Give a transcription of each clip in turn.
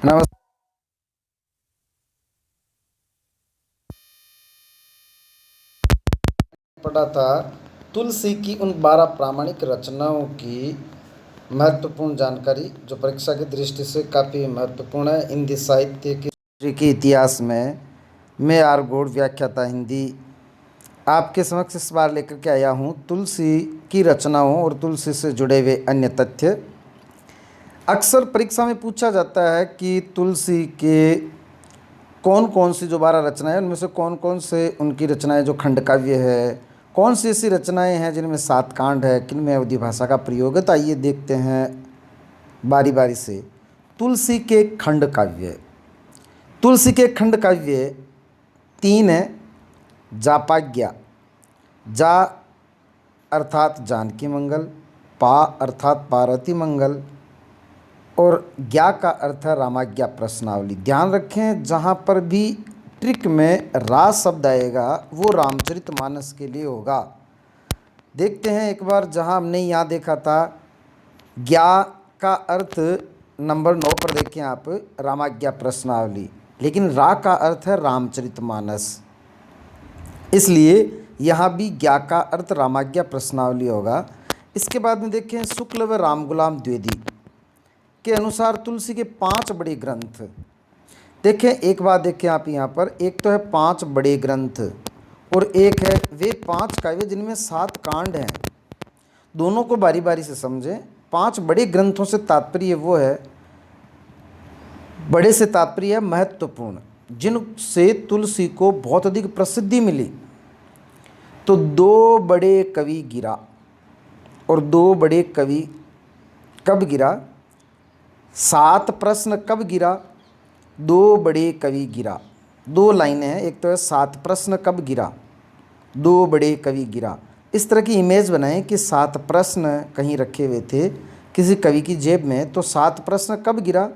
नमस्कार। पढ़ा था तुलसी की उन 12 प्रामाणिक रचनाओं की महत्वपूर्ण जानकारी जो परीक्षा की दृष्टि से काफ़ी महत्वपूर्ण है। हिंदी साहित्य के इतिहास में मैं आर गौड़ व्याख्याता हिंदी आपके समक्ष इस बार लेकर के आया हूँ तुलसी की रचनाओं और तुलसी से जुड़े हुए अन्य तथ्य। अक्सर परीक्षा में पूछा जाता है कि तुलसी के कौन कौन सी जो 12 रचनाएं उनमें से कौन कौन से उनकी रचनाएं जो खंड काव्य है, कौन सी ऐसी रचनाएं हैं जिनमें 7 कांड है, किन में अवधि भाषा का प्रयोग है। तो आइए देखते हैं बारी बारी से। तुलसी के खंड काव्य। तुलसी के खंड काव्य 3 हैं। जापाज्ञा, जा अर्थात जानकी मंगल, पा अर्थात पार्वती मंगल और ज्ञा का अर्थ है रामाज्ञा प्रश्नावली। ध्यान रखें, जहाँ पर भी ट्रिक में रा शब्द आएगा वो रामचरितमानस के लिए होगा। देखते हैं एक बार, जहाँ हमने यहाँ देखा था ज्ञा का अर्थ नंबर 9 पर देखें आप, रामाज्ञा प्रश्नावली, लेकिन रा का अर्थ है रामचरितमानस, इसलिए यहाँ भी ज्ञा का अर्थ रामाज्ञा प्रश्नावली होगा। इसके बाद में देखें शुक्ल व राम गुलाम द्विवेदी के अनुसार तुलसी के 5 बड़े ग्रंथ। देखें एक बात देखें आप यहाँ पर, एक तो है 5 बड़े ग्रंथ और एक है वे 5 काव्य जिनमें 7 कांड हैं। दोनों को बारी बारी से समझें। 5 बड़े ग्रंथों से तात्पर्य वो है, बड़े से तात्पर्य है महत्वपूर्ण, जिनसे तुलसी को बहुत अधिक प्रसिद्धि मिली। तो 2 बड़े कवि गिरा, और 2 बड़े कवि कब गिरा? 7 प्रश्न कब गिरा? 2 बड़े कवि गिरा। 2 लाइनें हैं, एक तो है 7 प्रश्न कब गिरा, 2 बड़े कवि गिरा। इस तरह की इमेज बनाएं कि 7 प्रश्न कहीं रखे हुए थे किसी कवि की जेब में, तो 7 प्रश्न कब गिरा?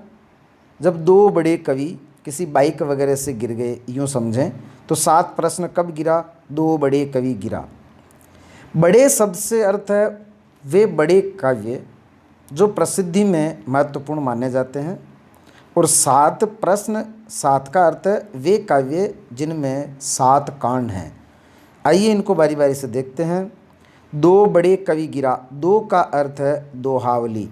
जब 2 बड़े कवि किसी बाइक वगैरह से गिर गए, यूँ समझें। तो 7 प्रश्न कब गिरा? 2 बड़े कवि गिरा। बड़े शब्द से अर्थ है वे बड़े काव्य जो प्रसिद्धि में महत्वपूर्ण माने जाते हैं, और 7 प्रश्न, 7 का अर्थ है वे काव्य जिनमें 7 कांड हैं। आइए इनको बारी बारी से देखते हैं। 2 बड़े कवि गिरा, 2 का अर्थ है दोहावली।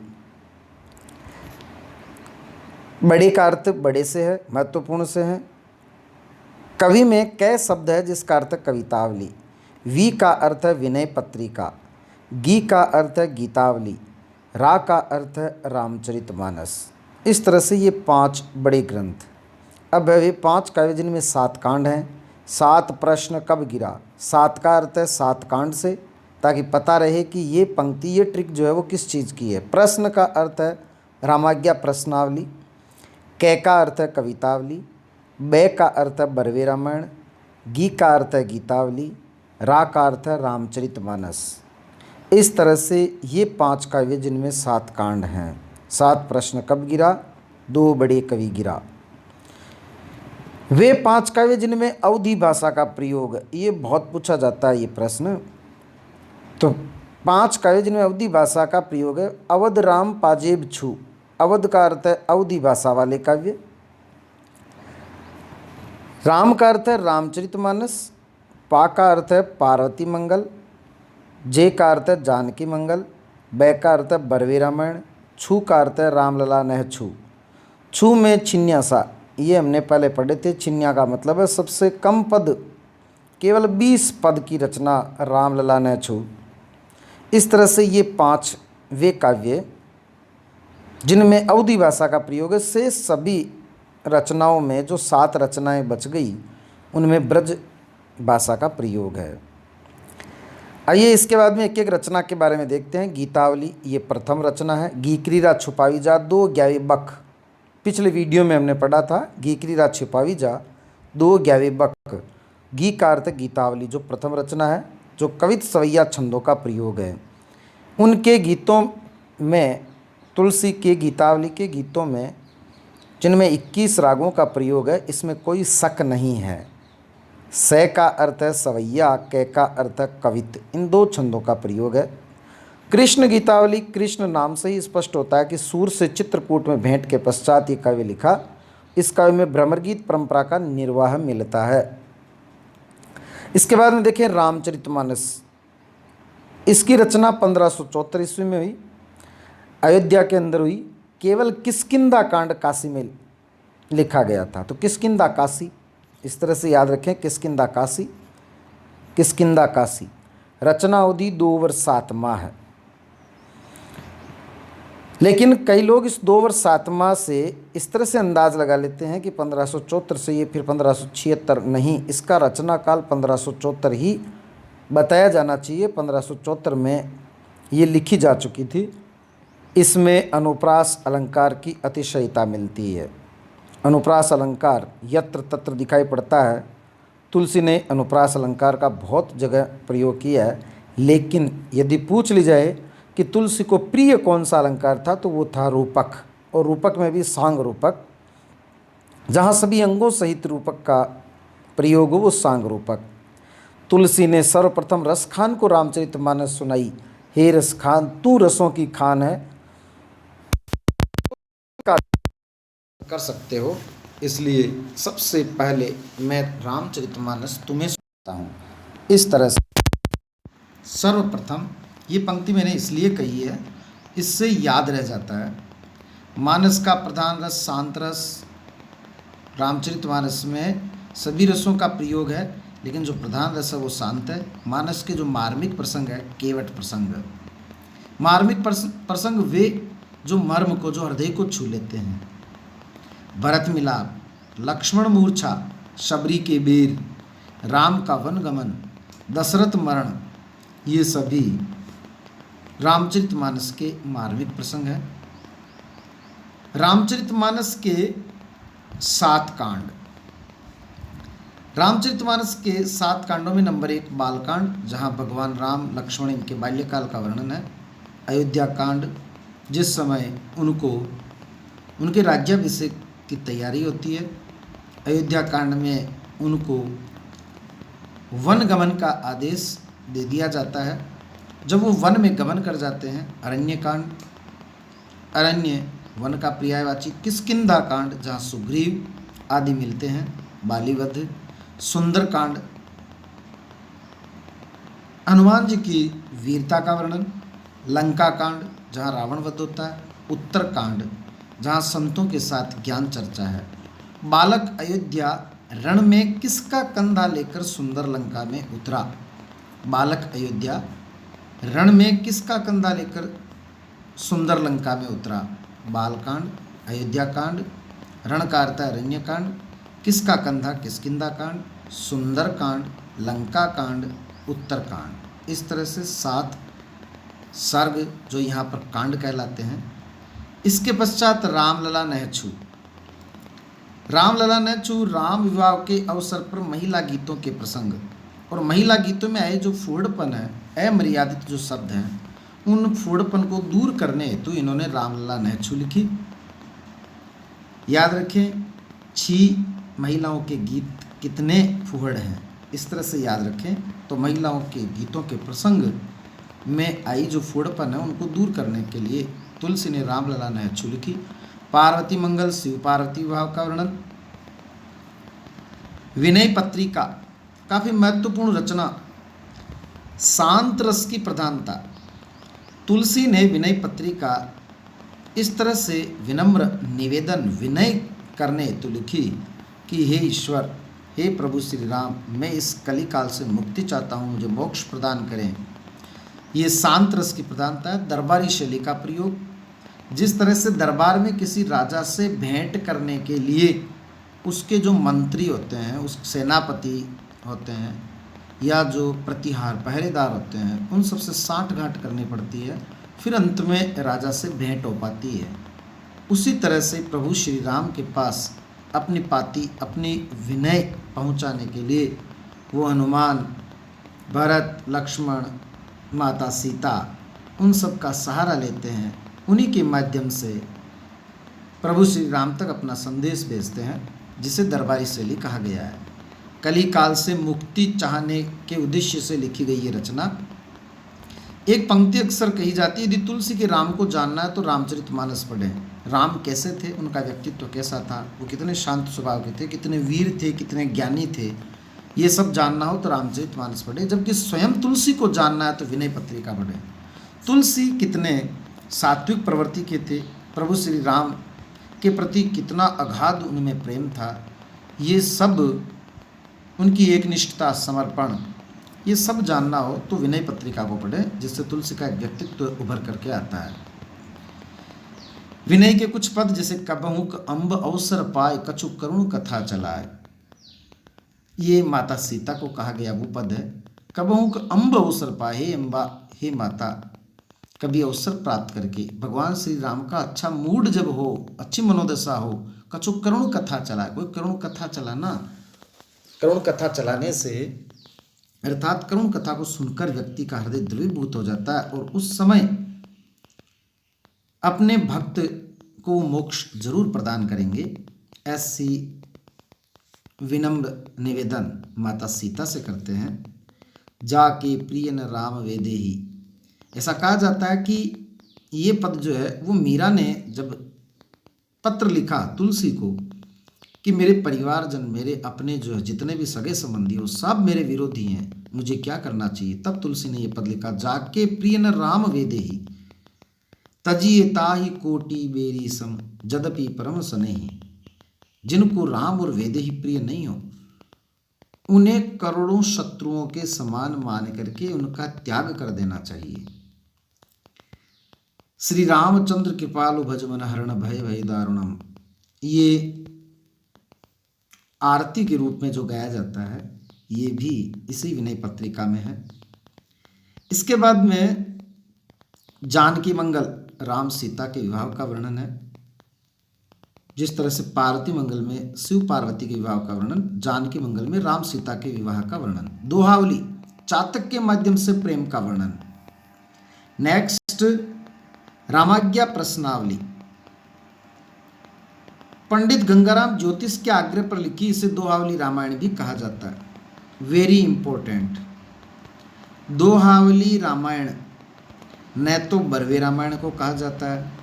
बड़े का अर्थ बड़े से है, महत्वपूर्ण से है। कवि में कै शब्द है जिसका अर्थ है कवितावली। वी का अर्थ है विनय पत्रिका। गी का अर्थ है गीतावली। रा का अर्थ है रामचरितमानस। इस तरह से ये 5 बड़े ग्रंथ। अब वे 5 काव्य जिनमें 7 कांड हैं। 7 प्रश्न कब गिरा? 7 का अर्थ है 7 कांड से, ताकि पता रहे कि ये पंक्ति, ये ट्रिक जो है वो किस चीज़ की है। प्रश्न का अर्थ है रामाज्ञा प्रश्नावली। कै का अर्थ है कवितावली। बै का अर्थ है बरवे रामायण। गी का अर्थ है गीतावली। रा का अर्थ है रामचरितमानस। इस तरह से ये 5 काव्य जिनमें 7 कांड हैं। 7 प्रश्न कब गिरा? 2 बड़े कवि गिरा। वे 5 काव्य जिनमें अवधि भाषा का प्रयोग, ये बहुत पूछा जाता है ये प्रश्न। तो 5 काव्य जिनमें अवधि भाषा का प्रयोग है। अवध राम पाजेब छू, अवध का अर्थ है अवधि भाषा वाले काव्य। राम का अर्थ है रामचरितमानस। पा का अर्थ है पार्वती मंगल। जे का अर्थ है जानकी मंगल। बै का अर्थ है बरवे रामायण। छू का अर्थ है रामलला नह छू। छू में छिन्या सा, ये हमने पहले पढ़े थे। छिन्या का मतलब है सबसे कम पद, केवल 20 पद की रचना रामलला नह छू। इस तरह से ये 5 वे काव्य जिनमें अवधि भाषा का प्रयोग है। से सभी रचनाओं में जो 7 रचनाएं बच गई उनमें ब्रज भाषा का प्रयोग है। आइए इसके बाद में एक एक रचना के बारे में देखते हैं। गीतावली, ये प्रथम रचना है। गीकरी रा छुपावी जा 2 ग्यावे बख, पिछले वीडियो में हमने पढ़ा था। गीकरी रा छुपावी जा 2 ग्यावे बख। गी का अर्थ गीतावली जो प्रथम रचना है, जो कवित सवैया छंदों का प्रयोग है। उनके गीतों में, तुलसी के गीतावली के गीतों में जिनमें 21 रागों का प्रयोग है, इसमें कोई शक नहीं है। सै का अर्थ है सवैया, कै का अर्थ है कवित, इन 2 छंदों का प्रयोग है। कृष्ण गीतावली कृष्ण नाम से ही स्पष्ट होता है कि सूर से चित्रकूट में भेंट के पश्चात ये काव्य लिखा। इस काव्य में भ्रमरगीत परंपरा का निर्वाह मिलता है। इसके बाद में देखें रामचरितमानस। इसकी रचना 1574 ईस्वी में हुई, अयोध्या के अंदर हुई। केवल किष्किंधा कांड काशी में लिखा गया था। तो किष्किंधा काशी, इस तरह से याद रखें, किष्किंधा काशी, किष्किंधा काशी। रचना अवधि 2 वर्ष 7 माह है। लेकिन कई लोग इस 2 वर्ष 7 माह से इस तरह से अंदाज लगा लेते हैं कि 1574 से ये फिर 1576 नहीं, इसका रचना काल 1574 ही बताया जाना चाहिए। 1574 में ये लिखी जा चुकी थी। इसमें अनुप्रास अलंकार की अतिशयता मिलती है। अनुप्रास अलंकार यत्र तत्र दिखाई पड़ता है। तुलसी ने अनुप्रास अलंकार का बहुत जगह प्रयोग किया है। लेकिन यदि पूछ ली जाए कि तुलसी को प्रिय कौन सा अलंकार था, तो वो था रूपक, और रूपक में भी सांग रूपक। जहाँ सभी अंगों सहित रूपक का प्रयोग हो वो सांग रूपक। तुलसी ने सर्वप्रथम रस खान को रामचरितमानस सुनाई। हे रस खान, तू रसों की खान है, कर सकते हो, इसलिए सबसे पहले मैं रामचरितमानस तुम्हें सुनाता हूँ। इस तरह से सर्वप्रथम, ये पंक्ति मैंने इसलिए कही है, इससे याद रह जाता है। मानस का प्रधान रस शांत रस। रामचरितमानस में सभी रसों का प्रयोग है, लेकिन जो प्रधान रस है वो शांत है। मानस के जो मार्मिक प्रसंग है केवट प्रसंग। मार्मिक प्रसंग वे जो मर्म को, जो हृदय को छू लेते हैं। भरत मिलाप, लक्ष्मण मूर्छा, शबरी के बेर, राम का वन गमन, दशरथ मरण, ये सभी रामचरितमानस के मार्मिक प्रसंग हैं। रामचरितमानस के 7 कांड। रामचरितमानस के 7 कांडों में नंबर 1 बालकांड, जहाँ भगवान राम लक्ष्मण इनके बाल्यकाल का वर्णन है। अयोध्या कांड, जिस समय उनको उनके राज्याभिषेक की तैयारी होती है। अयोध्या कांड में उनको वन गमन का आदेश दे दिया जाता है। जब वो वन में गमन कर जाते हैं, अरण्य कांड, अरण्य वन का पर्यायवाची। किष्किंधा कांड, जहाँ सुग्रीव आदि मिलते हैं, बालीवध। सुंदर कांड, हनुमान जी की वीरता का वर्णन। लंका कांड, जहाँ रावण वध होता है। उत्तर कांड, जहाँ संतों के साथ ज्ञान चर्चा है। बालक अयोध्या रण में किसका कंधा लेकर सुंदर लंका में उतरा। बालक अयोध्या रण में किसका कंधा लेकर सुंदर लंका में उतरा। बालकांड, अयोध्या कांड, रण का अर्थ है अरण्य कांड, किसका कंधा किष्किंधा कांड, सुंदर कांड, लंका कांड, उत्तर कांड। इस तरह से 7 सर्ग जो यहाँ पर कांड कहलाते हैं। इसके पश्चात रामलला नहछू। रामलला नहछू राम विवाह के अवसर पर महिला गीतों के प्रसंग, और महिला गीतों में आए जो फूहड़पन है, अमर्यादित जो शब्द हैं, उन फूहड़पन को दूर करने हेतु इन्होंने रामलला नहछू लिखी। याद रखें, 6 महिलाओं के गीत कितने फूहड़ हैं, इस तरह से याद रखें। तो महिलाओं के गीतों के प्रसंग में आई जो फूहड़पन है उनको दूर करने के लिए तुलसी ने रामलला नहछू लिखी। पार्वती मंगल, शिव पार्वती विवाह का वर्णन। विनय पत्रिका, काफ़ी महत्वपूर्ण रचना। शांत रस की प्रधानता। तुलसी ने विनय पत्रिका इस तरह से विनम्र निवेदन, विनय करने हेतु लिखी कि हे ईश्वर, हे प्रभु श्री राम, मैं इस कलिकाल से मुक्ति चाहता हूँ, मुझे मोक्ष प्रदान करें। ये शांत रस की प्रधानता है। दरबारी शैली का प्रयोग, जिस तरह से दरबार में किसी राजा से भेंट करने के लिए उसके जो मंत्री होते हैं, उस सेनापति होते हैं, या जो प्रतिहार पहरेदार होते हैं, उन सबसे साठ गांठ करनी पड़ती है, फिर अंत में राजा से भेंट हो पाती है। उसी तरह से प्रभु श्री राम के पास अपनी पाती, अपनी विनय पहुंचाने के लिए वो हनुमान, भरत, लक्ष्मण, माता सीता, उन सब का सहारा लेते हैं। उन्हीं के माध्यम से प्रभु श्री राम तक अपना संदेश भेजते हैं, जिसे दरबारी शैली कहा गया है। कली काल से मुक्ति चाहने के उद्देश्य से लिखी गई ये रचना एक पंक्ति अक्सर कही जाती है, यदि तुलसी के राम को जानना है तो रामचरितमानस पढ़ें। राम कैसे थे, उनका व्यक्तित्व कैसा था, वो कितने शांत स्वभाव के थे, कितने वीर थे, कितने ज्ञानी थे, ये सब जानना हो तो रामचरितमानस पढ़ें। जबकि स्वयं तुलसी को जानना है तो विनय पत्रिका पढ़ें। तुलसी कितने सात्विक प्रवृत्ति के थे, प्रभु श्री राम के प्रति कितना अगाध उनमें प्रेम था, ये सब उनकी एकनिष्ठता, समर्पण, ये सब जानना हो तो विनय पत्रिका को पढ़ें, जिससे तुलसी का एक व्यक्तित्व उभर करके आता है। विनय के कुछ पद जैसे कबहुक अम्ब अवसर पाए कछु करुण कथा चलाए, ये माता सीता को कहा गया वो पद है। कबहुक अम्ब अवसर पाए, हे अम्बा, हे माता, कभी अवसर प्राप्त करके भगवान श्री राम का अच्छा मूड जब हो, अच्छी मनोदशा हो, कछु करुण कथा चलाए, कोई करुण कथा चलाना, करुण कथा चलाने से अर्थात करुण कथा को सुनकर व्यक्ति का हृदय द्रवीभूत हो जाता है और उस समय अपने भक्त को मोक्ष जरूर प्रदान करेंगे। ऐसी विनम्र निवेदन माता सीता से करते हैं। जाके प्रिय न राम वेदेही, ऐसा कहा जाता है कि ये पद जो है वो मीरा ने जब पत्र लिखा तुलसी को कि मेरे परिवारजन, मेरे अपने जो है जितने भी सगे संबंधी हो, सब मेरे विरोधी हैं, मुझे क्या करना चाहिए, तब तुलसी ने ये पद लिखा, जाके प्रिय न राम वेदेही तजिए ताहि कोटि बेरी सम जदपि परम स्नेही। जिनको राम और वेदेही प्रिय नहीं हो, उन्हें करोड़ों शत्रुओं के समान मान करके उनका त्याग कर देना चाहिए। श्री रामचंद्र कृपालु भजमन हरण भय भय दारुणम, ये आरती के रूप में जो गाया जाता है, ये भी इसी विनय पत्रिका में है। इसके बाद में जानकी मंगल, राम सीता के विवाह का वर्णन है। जिस तरह से पार्वती मंगल में शिव पार्वती के विवाह का वर्णन, जानकी मंगल में राम सीता के विवाह का वर्णन। दोहावली, चातक के माध्यम से प्रेम का वर्णन। नेक्स्ट, रामाज्ञा प्रश्नावली, पंडित गंगाराम ज्योतिष के आग्रह पर लिखी, इसे दोहावली रामायण भी कहा जाता है। वेरी इंपॉर्टेंट, दोहावली रामायण न तो बरवे रामायण को कहा जाता है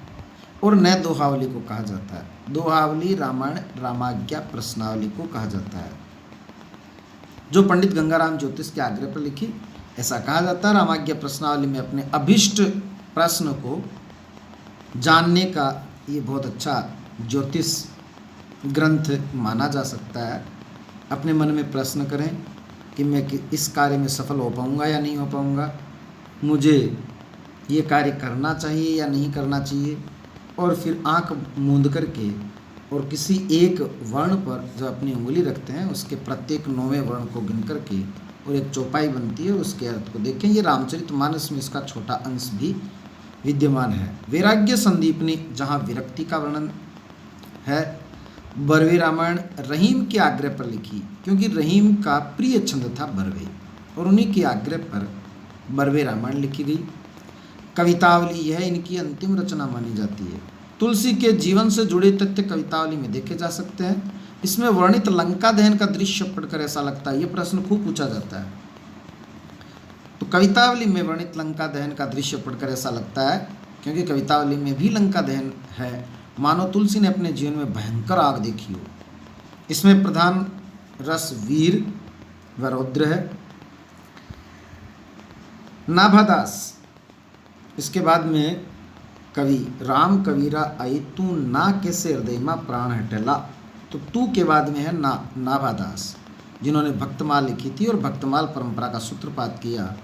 और न दोहावली को कहा जाता है। दोहावली रामायण रामाज्ञा प्रश्नावली को कहा जाता है, जो पंडित गंगाराम ज्योतिष के आग्रह पर लिखी, ऐसा कहा जाता है। रामाज्ञा प्रश्नावली में अपने अभिष्ट प्रश्न को जानने का ये बहुत अच्छा ज्योतिष ग्रंथ माना जा सकता है। अपने मन में प्रश्न करें कि मैं इस कार्य में सफल हो पाऊंगा या नहीं हो पाऊंगा, मुझे ये कार्य करना चाहिए या नहीं करना चाहिए, और फिर आंख मूंद करके और किसी एक वर्ण पर जो अपनी उंगली रखते हैं उसके प्रत्येक 9वें वर्ण को गिन करके और एक चौपाई बनती है, उसके अर्थ को देखें। ये रामचरितमानस में इसका छोटा अंश भी विद्यमान है। वैराग्य संदीपनी, जहाँ विरक्ति का वर्णन है। बरवे रामायण रहीम के आग्रह पर लिखी, क्योंकि रहीम का प्रिय छंद था बरवे, और उन्हीं के आग्रह पर बरवे रामायण लिखी गई। कवितावली, यह इनकी अंतिम रचना मानी जाती है। तुलसी के जीवन से जुड़े तथ्य कवितावली में देखे जा सकते हैं। इसमें वर्णित लंका दहन का दृश्य पढ़कर ऐसा लगता है, ये प्रश्न खूब पूछा जाता है। तो कवितावली में वर्णित लंका दहन का दृश्य पढ़कर ऐसा लगता है, क्योंकि कवितावली में भी लंका दहन है, मानो तुलसी ने अपने जीवन में भयंकर आग देखी हो। इसमें प्रधान रस वीर व रौद्र है। नाभादास, इसके बाद में कवि, राम कबीरा आई तू ना कैसे हृदय में प्राण हटेला, तो तू के बाद में है नाभादास, जिन्होंने भक्तमाल लिखी थी और भक्तमाल परंपरा का सूत्रपात किया।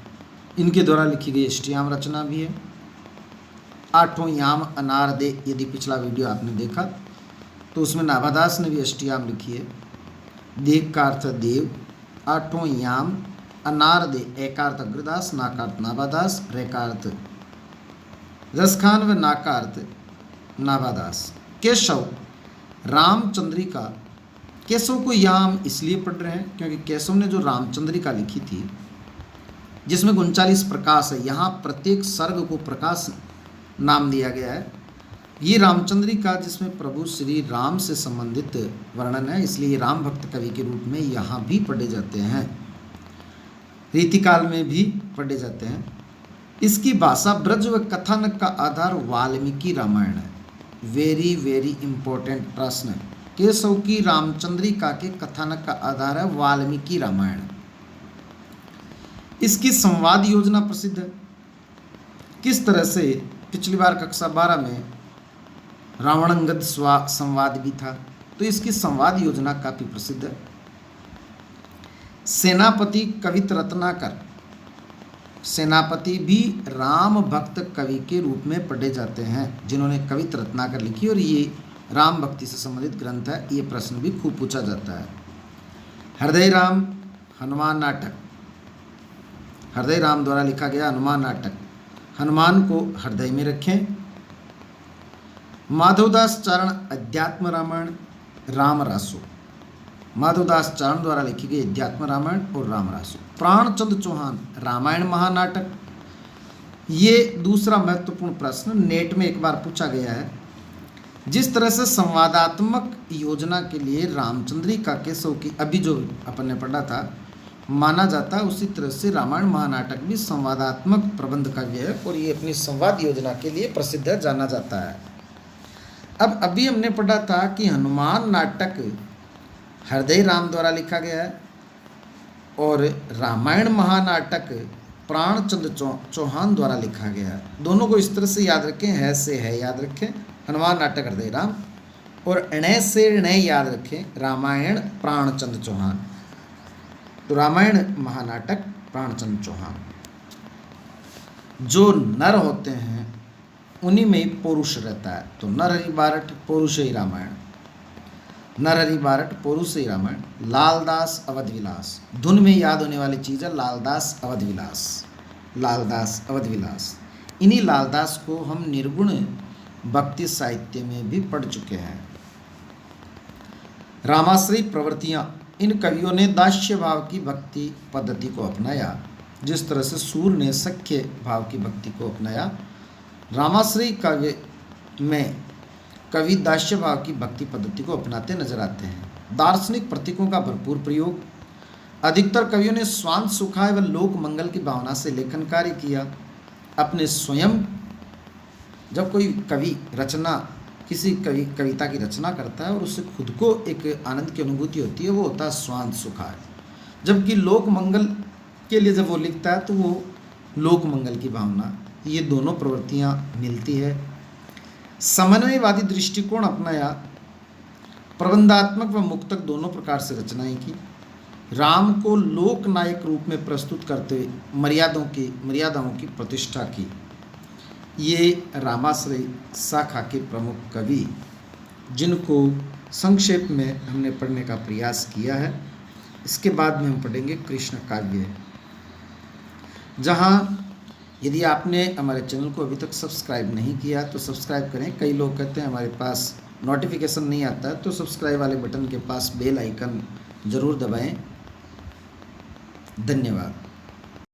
इनके द्वारा लिखी गई अष्टयाम रचना भी है। आठों याम अनार दे, यदि पिछला वीडियो आपने देखा तो उसमें नाभादास ने भी अष्टयाम लिखी है। देव का अर्थ देव, आठों याम अनार दे, एकार्थ अग्रदास, नाकार्थ नाभादास, रेकार्थ रसखान व नाकार्थ नाभादास। केशव, रामचंद्रिका, केशव को याम इसलिए पढ़ रहे हैं क्योंकि केशव ने जो रामचंद्रिका लिखी थी जिसमें 39 प्रकाश है, यहाँ प्रत्येक सर्ग को प्रकाश नाम दिया गया है। ये रामचंद्रिका जिसमें प्रभु श्री राम से संबंधित वर्णन है, इसलिए राम भक्त कवि के रूप में यहाँ भी पढ़े जाते हैं, रीतिकाल में भी पढ़े जाते हैं। इसकी भाषा ब्रज व कथन का आधार वाल्मीकि रामायण है। वेरी वेरी इंपॉर्टेंट प्रश्न। केशव की रामचंद्रिका के कथानक का आधार है वाल्मीकि रामायण। इसकी संवाद योजना प्रसिद्ध है। किस तरह से, पिछली बार कक्षा 12 में रावणांगद संवाद भी था, तो इसकी संवाद योजना काफी प्रसिद्ध है। सेनापति कवित रत्नाकर, सेनापति भी राम भक्त कवि के रूप में पढ़े जाते हैं, जिन्होंने कवित रत्नाकर लिखी, और ये राम भक्ति से संबंधित ग्रंथ है। ये प्रश्न भी खूब पूछा जाता है। हृदय राम हनुमान नाटक, हृदय राम द्वारा लिखा गया हनुमान नाटक, हनुमान को हृदय में रखें। माधवदास चारण अध्यात्म रामायण, राम रासो, माधवदास चारण द्वारा लिखी गई अध्यात्म रामायण और राम रासो। प्राणचंद चौहान रामायण महानाटक, ये दूसरा महत्वपूर्ण प्रश्न नेट में एक बार पूछा गया है। जिस तरह से संवादात्मक योजना के लिए रामचंद्रिका केशव की अभी जो अपन ने पढ़ा था माना जाता है, उसी तरह से रामायण महानाटक भी संवादात्मक प्रबंध काव्य है और ये अपनी संवाद योजना के लिए प्रसिद्ध है, जाना जाता है। अब अभी हमने पढ़ा था कि हनुमान नाटक हृदय राम द्वारा लिखा गया है और रामायण महानाटक प्राणचंद चौहान द्वारा लिखा गया है। दोनों को इस तरह से याद रखें, है से है याद रखें, हनुमान नाटक हृदय राम, और ण से ण याद रखें, रामायण प्राणचंद चौहान। तो रामायण महानाटक प्राणचंद चौहान। जो नर होते हैं उन्हीं में पौरुष रहता है, तो नरहरि बारठ पौरुष ही रामायण, नरहरि बारठ पौरुष ही रामायण। लालदास अवध विलास, धुन में याद होने वाली चीज़ है लालदास अवध विलास, लालदास अवध विलास। इन्हीं लालदास को हम निर्गुण भक्ति साहित्य में भी पढ़ चुके हैं। रामाश्रयी प्रवृत्तियाँ, इन कवियों ने दास्य भाव की भक्ति पद्धति को अपनाया। जिस तरह से सूर ने सख्य भाव की भक्ति को अपनाया, रामाश्रयी काव्य में कवि दास्य भाव की भक्ति पद्धति को अपनाते नजर आते हैं। दार्शनिक प्रतीकों का भरपूर प्रयोग, अधिकतर कवियों ने स्वांत सुखाय व लोक मंगल की भावना से लेखन कार्य किया। अपने स्वयं, जब कोई कवि रचना, किसी कविता की रचना करता है और उससे खुद को एक आनंद की अनुभूति होती है, वो होता है स्वांत सुखाय। जबकि लोक मंगल के लिए जब वो लिखता है तो वो लोक मंगल की भावना, ये दोनों प्रवृत्तियाँ मिलती है। समन्वयवादी दृष्टिकोण अपनाया, प्रबंधात्मक व मुक्तक दोनों प्रकार से रचनाएं की। राम को लोक नायक रूप में प्रस्तुत करते हुए मर्यादाओं की प्रतिष्ठा की। ये रामाश्रयी शाखा के प्रमुख कवि, जिनको संक्षेप में हमने पढ़ने का प्रयास किया है। इसके बाद में हम पढ़ेंगे कृष्ण काव्य, जहाँ यदि आपने हमारे चैनल को अभी तक सब्सक्राइब नहीं किया तो सब्सक्राइब करें। कई लोग कहते हैं हमारे पास नोटिफिकेशन नहीं आता है, तो सब्सक्राइब वाले बटन के पास बेल आइकन ज़रूर दबाएं। धन्यवाद।